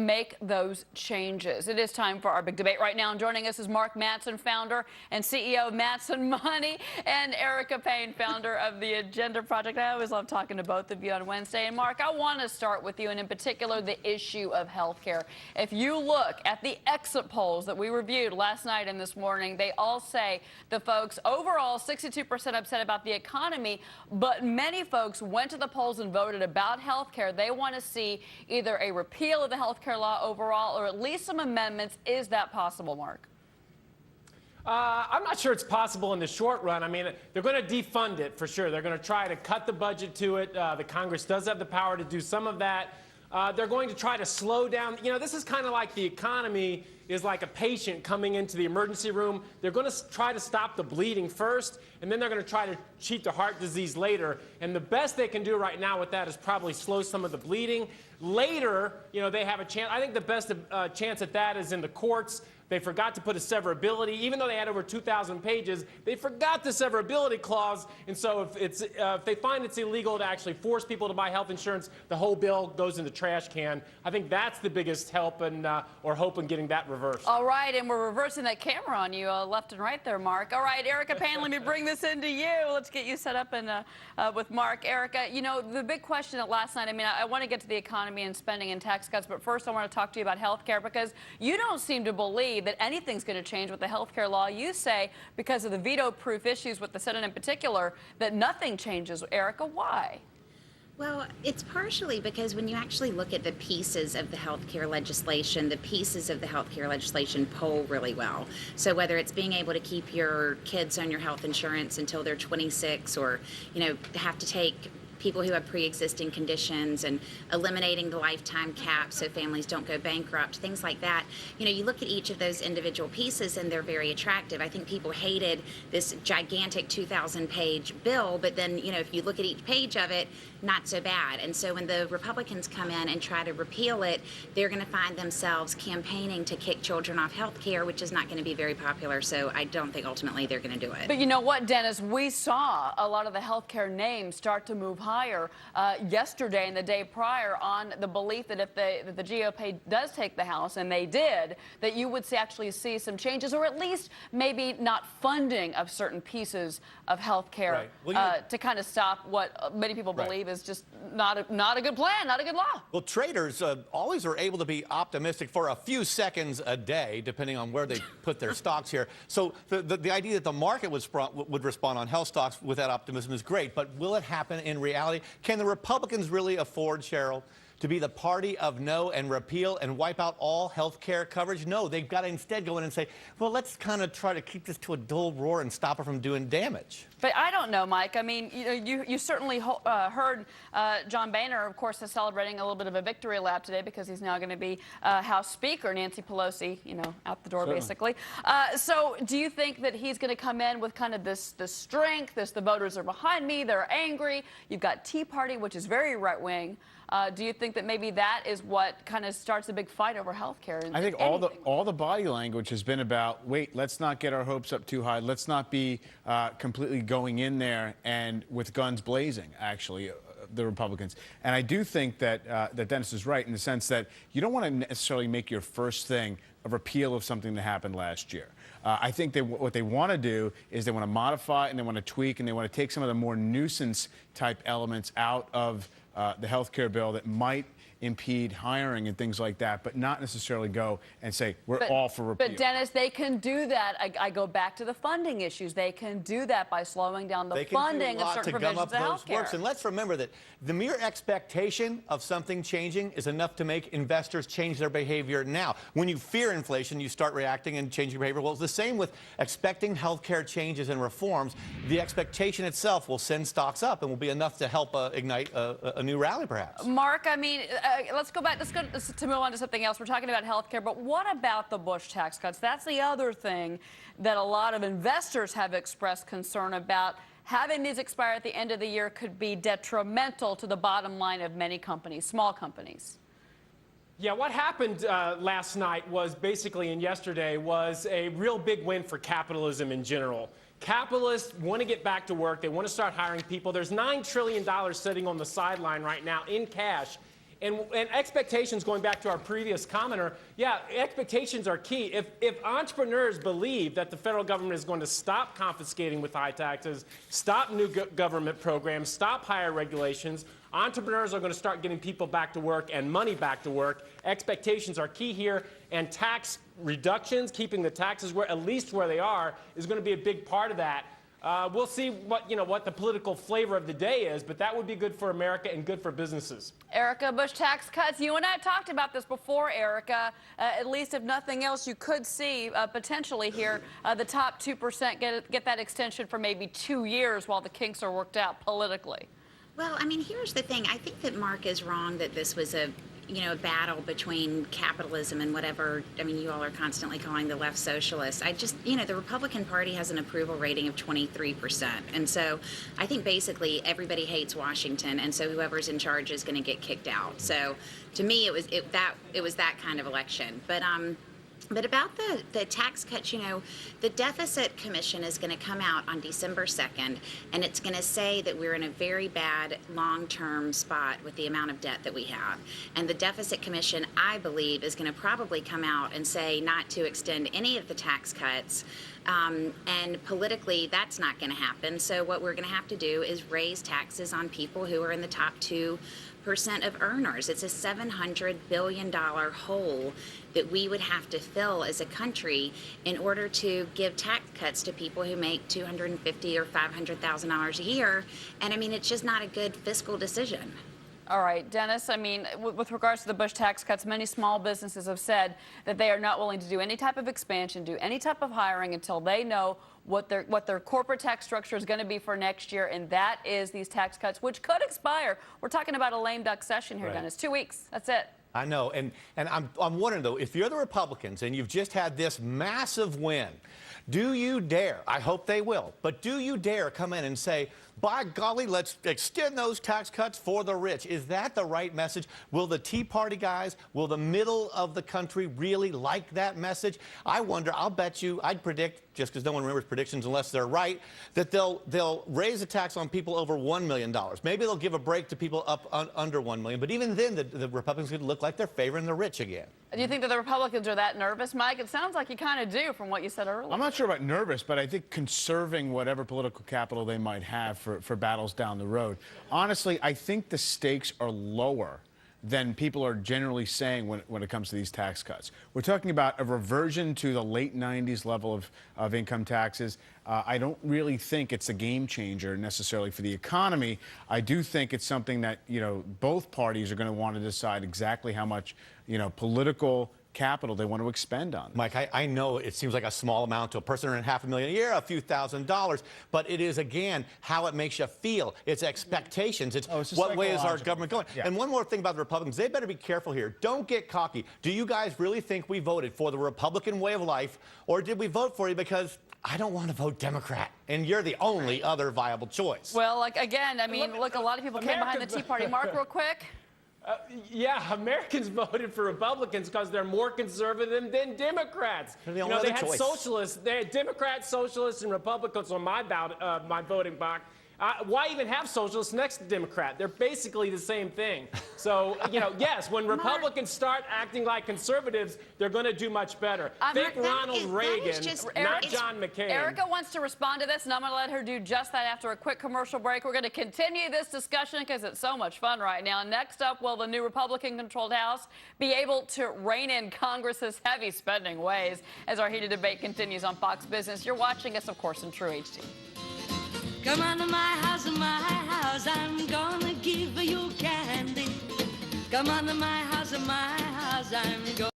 make those changes. It is time for our big debate right now. And joining us is Mark Matson, founder and CEO of Matson Money, and Erica Payne, founder of the Agenda Project. I always love talking to both of you on Wednesday. And Mark, I want to start with you, and in particular, the issue of health care. If you look at the exit polls that we reviewed last night and this morning, they all say the folks overall 62% upset about the economy, but many folks went to the polls and voted about health care. They want to see either a repeal of the health care law overall or at least some amendments. Is that possible, Mark? I'm not sure it's possible in the short run. I mean, they're going to defund it for sure. They're going to try to cut the budget to it. The Congress does have the power to do some of that. They're going to try to slow down. You know, this is kind of like the economy is like a patient coming into the emergency room. They're going to try to stop the bleeding first, and then they're going to try to treat the heart disease later. And the best they can do right now with that is probably slow some of the bleeding. Later, you know, they have a chance. I think the best chance at that is in the courts. They forgot to put a severability. Even though they had over 2,000 pages, they forgot the severability clause. And so if they find it's illegal to actually force people to buy health insurance, the whole bill goes in the trash can. I think that's the biggest help or hope in getting that reversed. All right, and we're reversing that camera on you left and right there, Mark. All right, Erica Payne, let me bring this into you. Let's get you set up with Mark. Erica, you know, the big question at last night, I mean, I want to get to the economy and spending and tax cuts, but first I want to talk to you about health care because you don't seem to believe that anything's going to change with the health care law. You say, because of the veto-proof issues with the Senate in particular, that nothing changes. Erica, why? Well, it's partially because when you actually look at the pieces of the healthcare legislation, the pieces of the healthcare legislation poll really well. So whether it's being able to keep your kids on your health insurance until they're 26 or, you know, have to take people who have pre-existing conditions and eliminating the lifetime cap so families don't go bankrupt, things like that. You know, you look at each of those individual pieces and they're very attractive. I think people hated this gigantic 2,000-page bill, but then, you know, if you look at each page of it, not so bad. And so when the Republicans come in and try to repeal it, they're going to find themselves campaigning to kick children off health care, which is not going to be very popular. So I don't think ultimately they're going to do it. But you know what, Dennis? We saw a lot of the health care names start to move higher yesterday and the day prior on the belief that if the GOP does take the House, and they did, that you would actually see some changes, or at least maybe not funding of certain pieces of health care to kind of stop what many people believe is just not a good plan, not a good law. Well, traders always are able to be optimistic for a few seconds a day, depending on where they put their stocks here. So the idea that the market would respond on health stocks with that optimism is great, but will it happen in reality? Can the Republicans really afford, Cheryl, to be the party of no and repeal and wipe out all health care coverage? No, they've got to instead go in and say, well, let's kind of try to keep this to a dull roar and stop it from doing damage. But I don't know, Mike. I mean, you certainly heard John Boehner, of course, is celebrating a little bit of a victory lap today because he's now going to be House Speaker. Nancy Pelosi, you know, out the door, basically. So do you think that he's going to come in with kind of this strength, the voters are behind me, they're angry, you've got Tea Party, which is very right-wing. Do you think that maybe that is what kind of starts a big fight over health care? I think all the body language has been about, wait, let's not get our hopes up too high. Let's not be completely going in there and with guns blazing, actually, the Republicans. And I do think that, that Dennis is right in the sense that you don't want to necessarily make your first thing a repeal of something that happened last year. I think what they want to do is they want to modify and they want to tweak and they want to take some of the more nuisance-type elements out of the health care bill that might impede hiring and things like that, but not necessarily go and say, we're all for repeal. But, Dennis, they can do that. I go back to the funding issues. They can do that by slowing down the funding of certain provisions of health care. And let's remember that the mere expectation of something changing is enough to make investors change their behavior now. When you fear inflation, you start reacting and changing your behavior. Well, it's the same with expecting health care changes and reforms. The expectation itself will send stocks up and will be enough to help ignite a new rally, perhaps. Mark, I mean, let's go back. Let's go to move on to something else. We're talking about health care, but what about the Bush tax cuts? That's the other thing that a lot of investors have expressed concern about. Having these expire at the end of the year could be detrimental to the bottom line of many companies, small companies. Yeah, what happened last night was basically, and yesterday, was a real big win for capitalism in general. Capitalists want to get back to work. They want to start hiring people. There's $9 trillion sitting on the sideline right now in cash. And expectations, going back to our previous commenter, yeah, expectations are key. If entrepreneurs believe that the federal government is going to stop confiscating with high taxes, stop new government programs, stop higher regulations, entrepreneurs are going to start getting people back to work and money back to work. Expectations are key here, and tax reductions, keeping the taxes at least where they are, is going to be a big part of that. We'll see what the political flavor of the day is, but that would be good for America and good for businesses. Erica, Bush tax cuts. You and I talked about this before, Erica. At least, if nothing else, you could see potentially here the top 2% get that extension for maybe 2 years while the kinks are worked out politically. Well, I mean, here's the thing. I think that Mark is wrong that this was a battle between capitalism and whatever, I mean, you all are constantly calling the left socialists. The Republican Party has an approval rating of 23%. And so I think basically everybody hates Washington, and so whoever's in charge is going to get kicked out. So to me, it was that kind of election. But about the tax cuts, the Deficit Commission is going to come out on December 2nd, and it's going to say that we're in a very bad long-term spot with the amount of debt that we have. And the Deficit Commission, I believe, is going to probably come out and say not to extend any of the tax cuts. And politically, that's not going to happen. So what we're going to have to do is raise taxes on people who are in the top 2% of earners. It's a $700 billion hole that we would have to fill as a country in order to give tax cuts to people who make $250,000 or $500,000 a year. And I mean, it's just not a good fiscal decision. All right, Dennis, I mean, with regards to the Bush tax cuts, many small businesses have said that they are not willing to do any type of expansion, do any type of hiring until they know what their corporate tax structure is going to be for next year, and that is these tax cuts, which could expire. We're talking about a lame duck session here, right. Dennis. 2 weeks. That's it. I know, and I'm wondering, though, if you're the Republicans and you've just had this massive win, do you dare, I hope they will, but do you dare come in and say, by golly, let's extend those tax cuts for the rich? Is that the right message? Will the Tea Party guys, will the middle of the country really like that message? I wonder, I'll bet you, I'd predict, just because no one remembers predictions unless they're right, that they'll raise the tax on people over $1 million. Maybe they'll give a break to people up under $1 million, but even then the Republicans could look like they're favoring the rich again. Do you think that the Republicans are that nervous, Mike? It sounds like you kind of do from what you said earlier. I'm not sure about nervous, but I think conserving whatever political capital they might have for battles down the road. Honestly, I think the stakes are lower than people are generally saying when it comes to these tax cuts. We're talking about a reversion to the late 90s level of income taxes. I don't really think it's a game changer necessarily for the economy. I do think it's something that, both parties are going to want to decide exactly how much, political capital they want to expend on. Mike, I know it seems like a small amount to a person earning $500,000 a year, a few $1,000s, but it is, again, how it makes you feel. It's expectations. It's what way is our government going? Yeah. And one more thing about the Republicans, they better be careful here. Don't get cocky. Do you guys really think we voted for the Republican way of life, or did we vote for you because I don't want to vote Democrat, and you're the only other viable choice? Well, again, I mean, look, a lot of people came behind the Tea Party. Mark, real quick. Yeah, Americans voted for Republicans because they're more conservative than Democrats. They had choice. Socialists, they had Democrats, socialists, and Republicans on my voting box. Why even have socialists next to Democrat? They're basically the same thing. So, yes, when Republicans start acting like conservatives, they're going to do much better. Think Ronald Reagan, not John McCain. Erica wants to respond to this, and I'm going to let her do just that after a quick commercial break. We're going to continue this discussion because it's so much fun right now. Next up, will the new Republican-controlled House be able to rein in Congress's heavy spending ways as our heated debate continues on Fox Business? You're watching us, of course, in True HD. Come on to my house, I'm gonna give you candy. Come on to my house, I'm gonna